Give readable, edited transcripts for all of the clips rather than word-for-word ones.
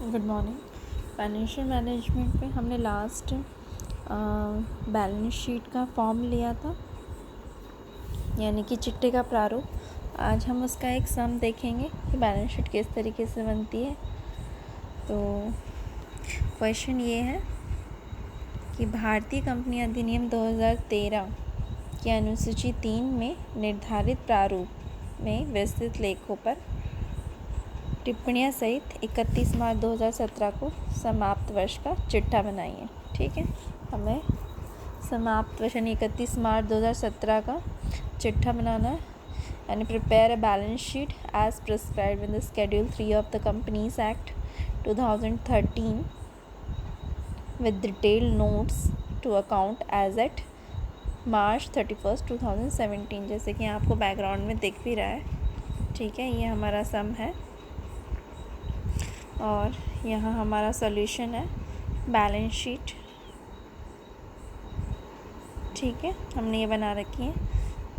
Good morning. Financial management में हमने last balance sheet का फॉर्म लिया था, यानी कि चिट्ठे का प्रारूप। आज हम उसका एक सम देखेंगे कि बैलेंस शीट किस तरीके से बनती है। तो क्वेश्चन ये है कि भारतीय कंपनी अधिनियम 2013 की अनुसूची 3 में निर्धारित प्रारूप में विस्तृत लेखों पर टिप्पणियां सहित 31 मार्च 2017 को समाप्त वर्ष का चिट्ठा बनाइए। ठीक है, हमें समाप्त वर्ष यानी 31 मार्च 2017 का चिट्ठा बनाना है। And prepare a balance sheet as prescribed in the schedule 3 of the companies act 2013 with detailed notes to account as at March 31st 2017। जैसे कि आपको बैकग्राउंड में दिख भी रहा है। ठीक है, ये हमारा सम है और यहाँ हमारा सॉल्यूशन है बैलेंस शीट। ठीक है, हमने ये बना रखी है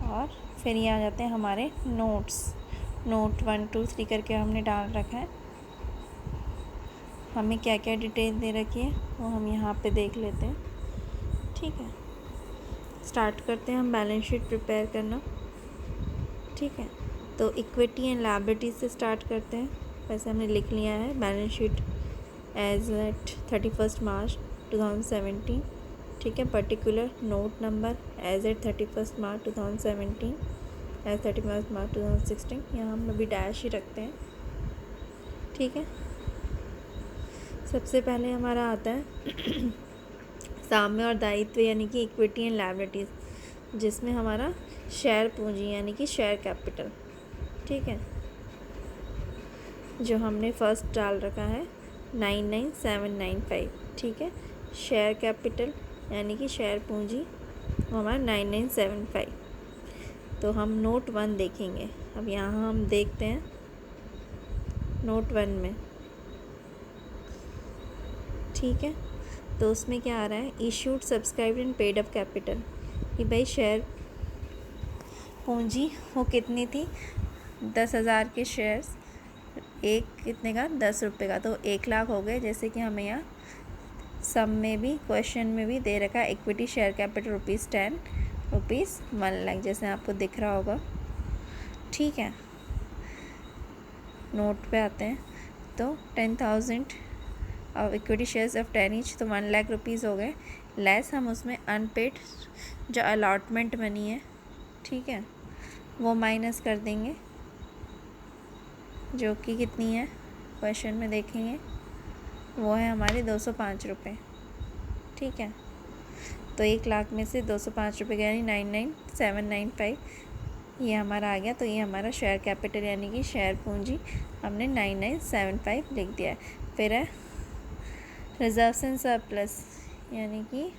और फिर ये आ जाते हैं हमारे नोट्स। नोट 1 2 3 करके हमने डाल रखा है। हमें क्या क्या डिटेल दे रखी है वो हम यहाँ पे देख लेते हैं। ठीक है, स्टार्ट करते हैं हम बैलेंस शीट प्रिपेयर करना। ठीक है, तो इक्विटी एंड लायबिलिटी से स्टार्ट करते हैं। वैसे हमने लिख लिया है balance sheet as at 31 March 2017। ठीक है, particular note number as at 31 March 2017 as 31 March 2016। यहाँ हम अभी डैश ही रखते हैं। ठीक है, सबसे पहले हमारा आता है साम्य और दायित्व यानी कि इक्विटी एंड लायबिलिटीज़, जिसमें हमारा शेयर पूंजी यानी कि शेयर कैपिटल। ठीक है, जो हमने फर्स्ट डाल रखा है 99795। ठीक है, शेयर कैपिटल यानी कि शेयर पूंजी वो हमारा 9975। तो हम नोट 1 देखेंगे। अब यहाँ हम देखते हैं नोट 1 में। ठीक है, तो उसमें क्या आ रहा है, issued subscribed and paid up capital, कि भाई शेयर पूंजी वो कितनी थी, 10,000 के शेयर्स, एक कितने का, 10 रुपये का, तो 1 लाख हो गए। जैसे कि हमें यहाँ सम में भी क्वेश्चन में भी दे रखा है इक्विटी शेयर कैपिटल ₹10, ₹1 लाख, जैसे आपको दिख रहा होगा। ठीक है, नोट पे आते हैं तो 10,000 और इक्विटी शेयर्स ऑफ 10 ईच, तो 1 लाख रुपीज़ हो गए। लेस हम उसमें अनपेड जो अलॉटमेंट मनी है, ठीक है, वो माइनस कर देंगे, जो कि कितनी है क्वेश्चन में देखेंगे, वो है हमारे 205 रुपये। ठीक है, तो 1 लाख में से 205 रुपये यानी 99795 ये हमारा आ गया। तो ये हमारा शेयर कैपिटल यानी कि शेयर पूंजी हमने 9975 लिख दिया है। फिर है रिजर्व्स एंड सरप्लस यानी कि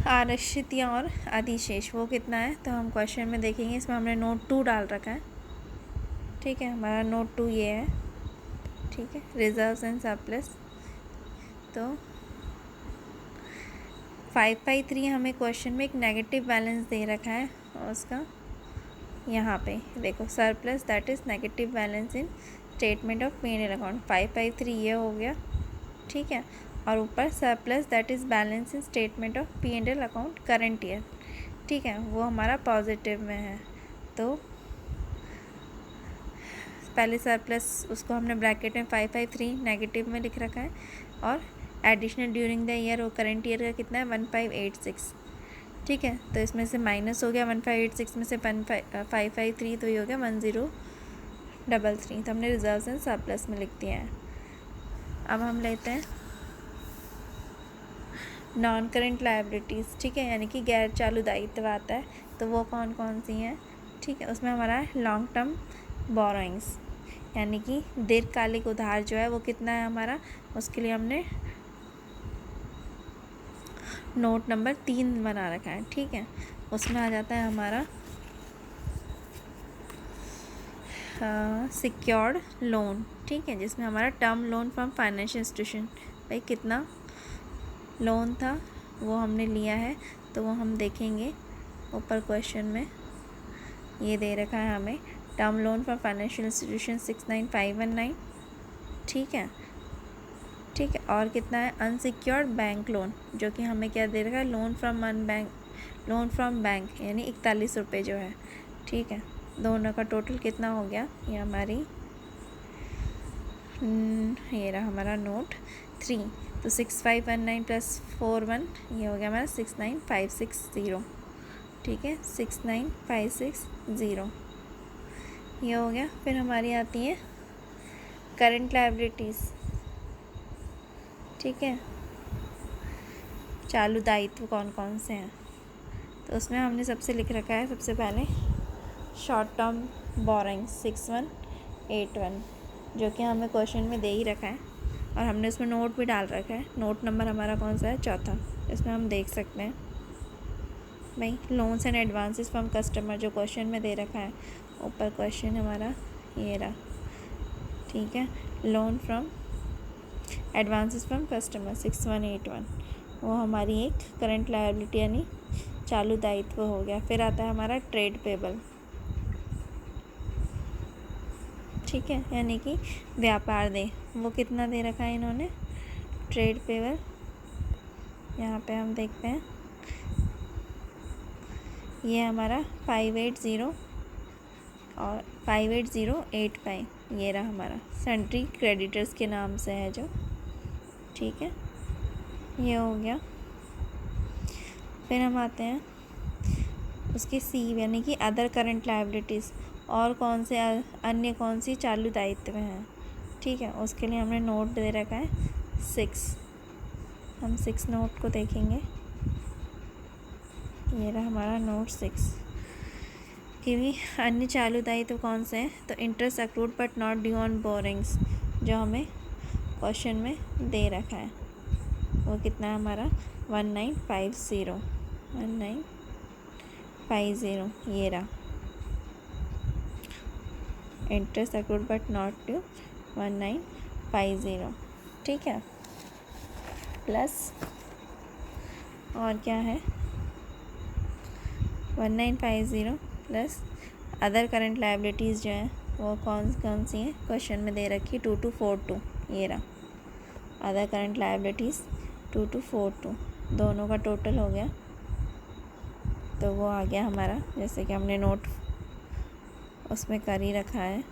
आरक्षितियाँ और अधिशेष, वो कितना है तो हम क्वेश्चन में देखेंगे। इसमें हमने नोट 2 डाल रखा है। ठीक है, हमारा नोट 2 ये है। ठीक है, रिजर्व्स एंड सरप्लस, तो 553 हमें क्वेश्चन में एक नेगेटिव बैलेंस दे रखा है और उसका यहाँ पे देखो surplus that is negative balance in statement of P&L account, 553 ये हो गया। ठीक है, और ऊपर surplus that is balance in statement of P&L account current year. ठीक है, वो हमारा पॉजिटिव में है। तो पहले सरप्लस उसको हमने ब्रैकेट में 553 नेगेटिव में लिख रखा है, और एडिशनल ड्यूरिंग द ईयर वो करंट ईयर का कितना है 1586। ठीक है, तो इसमें से माइनस हो गया 1586 में से 553, तो ये हो गया 1033। तो हमने रिजर्व्स एंड सरप्लस में लिख दिया है। अब हम लेते हैं नॉन करेंट लायबिलिटीज़। ठीक है, यानी कि गैर चालू दायित्व आता है, तो वो कौन कौन सी हैं। ठीक है, उसमें हमारा लॉन्ग टर्म बोरोइंग्स यानी कि दीर्घकालिक उधार जो है वो कितना है हमारा, उसके लिए हमने नोट नंबर 3 बना रखा है। ठीक है, उसमें आ जाता है हमारा सिक्योर्ड लोन। ठीक है, जिसमें हमारा term loan from financial institution, भाई कितना लोन था वो हमने लिया है, तो वो हम देखेंगे ऊपर क्वेश्चन में ये दे रखा है हमें term loan for financial institution 69519, ठीक है। और कितना है, अनसिक्योर्ड बैंक लोन, जो कि हमें क्या दे रखा है, लोन फ्रॉम बैंक यानी 41 रुपये जो है, ठीक है। दोनों का टोटल कितना हो गया, ये हमारी ये रहा हमारा नोट 3, तो 6519 प्लस 41 ये हो गया हमारा 69560, ठीक है, 69560 ये हो गया। फिर हमारी आती है करंट लायबिलिटीज़, ठीक है, चालू दायित्व कौन कौन से हैं, तो उसमें हमने सबसे लिख रखा है, सबसे पहले शॉर्ट टर्म बोरिंग 6181, जो कि हमें क्वेश्चन में दे ही रखा है और हमने उसमें नोट भी डाल रखा है। नोट नंबर हमारा कौन सा है, 4, इसमें हम देख सकते हैं भाई, loans and advances from customer जो क्वेश्चन में दे रखा है, ऊपर क्वेश्चन हमारा ये रहा, ठीक है। Loan from advances from customer 6181, वो हमारी एक करंट लायबिलिटी यानी चालू दायित्व हो गया। फिर आता है हमारा ट्रेड पेबल, ठीक है, यानी कि व्यापार देय, वो कितना दे रखा है इन्होंने, ट्रेड पेबल, यहाँ पे हम देखते हैं ये हमारा 580 और 58085, ये रहा हमारा सन्ट्री क्रेडिटर्स के नाम से है जो, ठीक है, ये हो गया। फिर हम आते हैं उसके सी यानी कि अदर करंट लायबिलिटीज़, और कौन से अन्य कौन सी चालू दायित्व हैं, ठीक है, उसके लिए हमने नोट दे रखा है 6, हम 6 नोट को देखेंगे, ये रहा हमारा नोट 6 कि भी अन्य चालू दायित्व कौन से हैं, तो interest accrued but not due on borings, जो हमें क्वेश्चन में दे रखा है, वो कितना है हमारा 1950, ये रहा interest accrued but not due 1950, ठीक है। प्लस और क्या है 1950 प्लस अदर करंट लायबिलिटीज़ जो हैं वो कौन कौन सी हैं, क्वेश्चन में दे रखी 2242, ये रहा अदर करंट लायबिलिटीज़ 2242, दोनों का टोटल हो गया, तो वो आ गया हमारा, जैसे कि हमने नोट उसमें कर ही रखा है,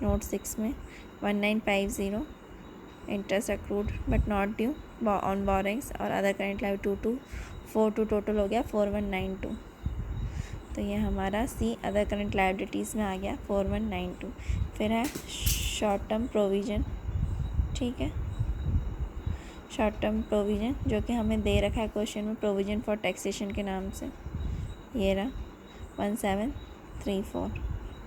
नोट 6 में 1950 interest accrued but not due on borings और अदर करंट लायबिलिटी 2242, टोटल हो गया 4192, तो ये हमारा सी अदर करंट लायबिलिटीज़ में आ गया 4192। फिर है शॉर्ट टर्म प्रोविज़न, ठीक है, शॉर्ट टर्म प्रोविज़न जो कि हमें दे रखा है क्वेश्चन में प्रोविज़न फॉर टैक्सेशन के नाम से, ये रहा 1734,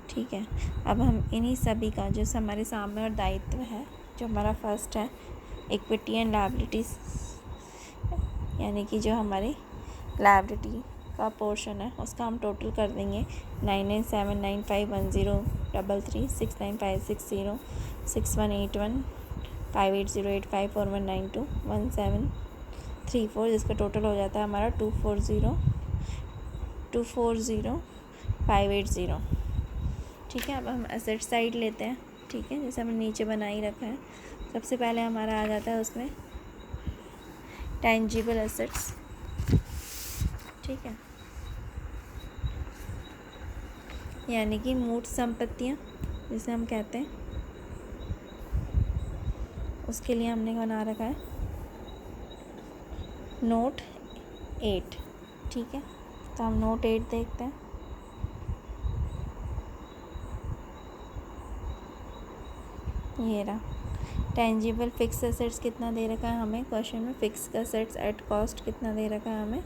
ठीक है। अब हम इन्हीं सभी का जो हमारे सामने और दायित्व है, जो हमारा फर्स्ट है इक्विटी एंड लायबिलिटीज़, यानी कि जो हमारी लायबिलिटी का पोर्शन है उसका हम टोटल कर देंगे 99795103 69560 6181 58085 4192 1734, जिसका टोटल हो जाता है हमारा 240580, ठीक है। अब हम एसेट साइड लेते हैं, ठीक है, जैसे हमने नीचे बना ही रखा है। सबसे पहले हमारा आ जाता है उसमें टेंजिबल एसेट्स, ठीक है, यानी कि मूर्त संपत्तियाँ जिसे हम कहते हैं, उसके लिए हमने बना रखा है नोट 8, ठीक है। तो हम नोट 8 देखते हैं, ये रहा टेंजिबल फिक्स एसेट्स कितना दे रखा है हमें क्वेश्चन में, फिक्स एसेट्स एट कॉस्ट कितना दे रखा है हमें,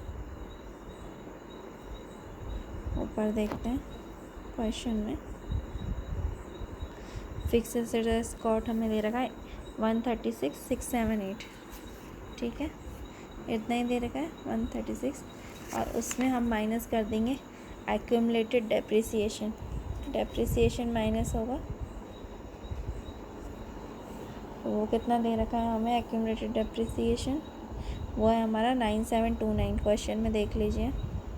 ऊपर देखते हैं क्वेश्चन में फिक्स एसेट्स कॉस्ट हमें दे रखा है 136,678, ठीक है, इतना ही दे रखा है 136, और उसमें हम माइनस कर देंगे एक्यूमुलेटेड डेप्रिसिएशन माइनस होगा, तो वो कितना दे रखा है हमें एक्यूमुलेटेड डेप्रिसिएशन, वो है हमारा 9729, क्वेश्चन में देख लीजिए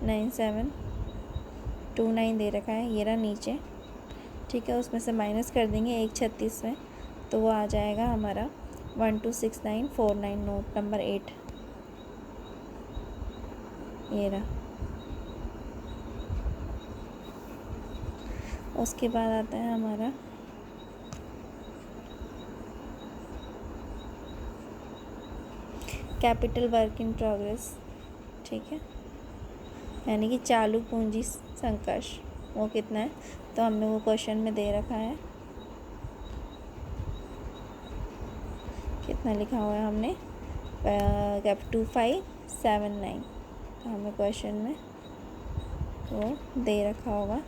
9729 दे रखा है, ये रहा नीचे ठीक है, उसमें से माइनस कर देंगे 136 में, तो वो आ जाएगा हमारा 126949, नोट नंबर 8 ये रहा। उसके बाद आता है हमारा कैपिटल वर्क इन प्रोग्रेस, ठीक है, यानी कि चालू पूंजी संकर्ष, वो कितना है, तो हमने वो क्वेश्चन में दे रखा है, कितना लिखा हुआ है हमने 2579, तो हमें क्वेश्चन में वो दे रखा होगा,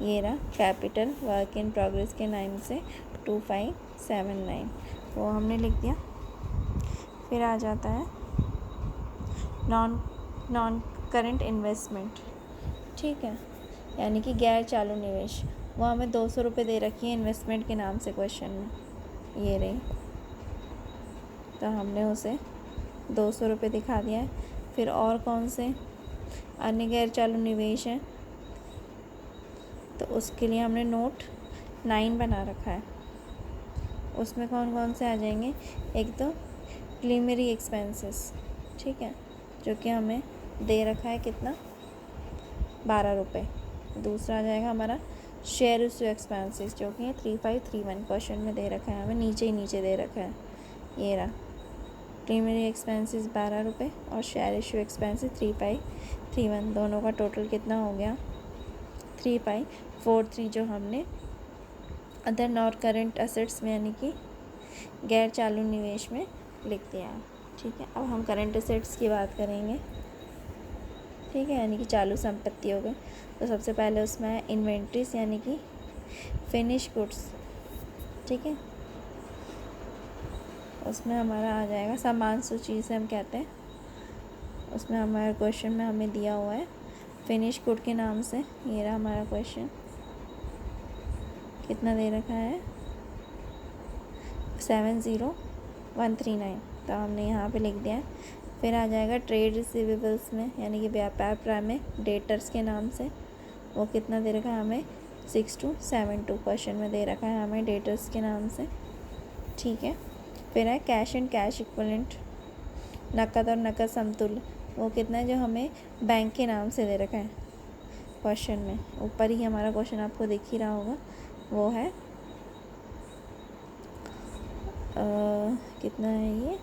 ये रहा कैपिटल वर्क इन प्रोग्रेस के नाम से 2579, वो हमने लिख दिया। फिर आ जाता है नॉन करंट इन्वेस्टमेंट, ठीक है, यानी कि गैर चालू निवेश, वो हमें 200 रुपये दे रखी है इन्वेस्टमेंट के नाम से क्वेश्चन में, ये रही, तो हमने उसे 200 रुपये दिखा दिया है। फिर और कौन से अन्य गैर चालू निवेश हैं, तो उसके लिए हमने नोट 9 बना रखा है। उसमें कौन कौन से आ जाएंगे, एक तो प्रीलिमिनरी एक्सपेंसेस, ठीक है, जो कि हमें दे रखा है कितना 12 रुपये। दूसरा आ जाएगा हमारा शेयर इशू एक्सपेंसेस, जो कि 3531 क्वेश्चन में दे रखा है, हमें नीचे ही नीचे दे रखा है, ये रहा प्रीलिमिनरी एक्सपेंसेस 12 रुपये और शेयर इशू एक्सपेंसेस 3531, दोनों का टोटल कितना हो गया 3543, जो हमने अदर नॉन करंट असेट्स में यानी कि गैर चालू निवेश में लिख दिया है, ठीक है। अब हम करंट असेट्स की बात करेंगे, ठीक है, यानी कि चालू संपत्ति हो गई। तो सबसे पहले उसमें है इन्वेंट्रीज, यानी कि फिनिश गुड्स, ठीक है, उसमें हमारा आ जाएगा सामान सूची से हम कहते हैं, उसमें हमारे क्वेश्चन में हमें दिया हुआ है फिनिश गुड के नाम से, ये रहा हमारा क्वेश्चन, कितना दे रखा है 70139, तो हमने यहाँ पे लिख दिया है। फिर आ जाएगा ट्रेड रिसीवेबल्स में, यानी कि व्यापार प्राप्य में डेटर्स के नाम से, वो कितना दे रखा है हमें 6272 क्वेश्चन में दे रखा है हमें डेटर्स के नाम से, ठीक है। फिर है कैश एंड कैश इक्विवेलेंट, नकद और नकद समतुल्य, वो कितना है जो हमें बैंक के नाम से दे रखा है क्वेश्चन में, ऊपर ही हमारा क्वेश्चन आपको दिख ही रहा होगा, वो है कितना है ये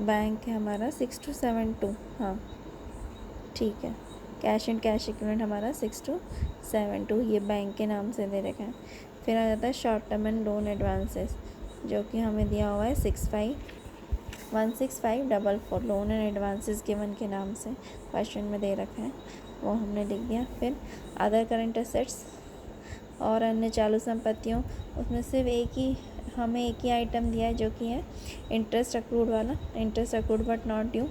बैंक है हमारा 6272, हाँ ठीक है, कैश एंड कैश इक्विवेलेंट हमारा 6272, ये बैंक के नाम से दे रखा है। फिर आ जाता है short term and loan advances, जो कि हमें दिया हुआ है 16544, लोन एंड एडवांसेस गिवन के नाम से क्वेश्चन में दे रखा है, वो हमने लिख दिया। फिर अदर करंट एसेट्स और अन्य चालू संपत्तियों, उसमें सिर्फ हमें एक ही आइटम दिया है, जो कि है इंटरेस्ट अक्रूड वाला, interest accrued but not due,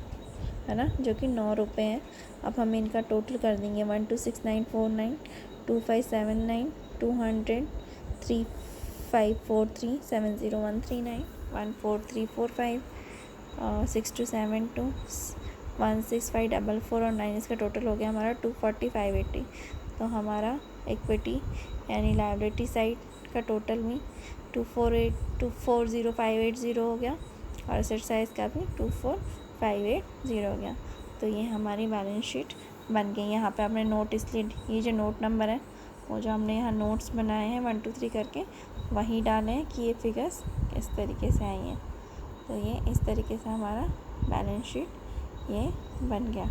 है ना, जो कि 9 रुपये है। अब हम इनका टोटल कर देंगे 126949, 2579, 200, 3543, 70139, 14345, 6272, 16544 और 9, इसका टोटल हो गया हमारा 24580। तो हमारा इक्विटी यानी लायबिलिटी साइड का टोटल भी 240,580 हो गया और एसेट साइज का भी 24580 हो गया। तो ये हमारी बैलेंस शीट बन गई। यहाँ पे आपने नोट, इसलिए ये जो नोट नंबर है वो जो हमने यहाँ नोट्स बनाए हैं 1 2 3 करके वही डाले हैं कि ये फिगर्स इस तरीके से आई हैं। तो ये इस तरीके से हमारा बैलेंस शीट ये बन गया।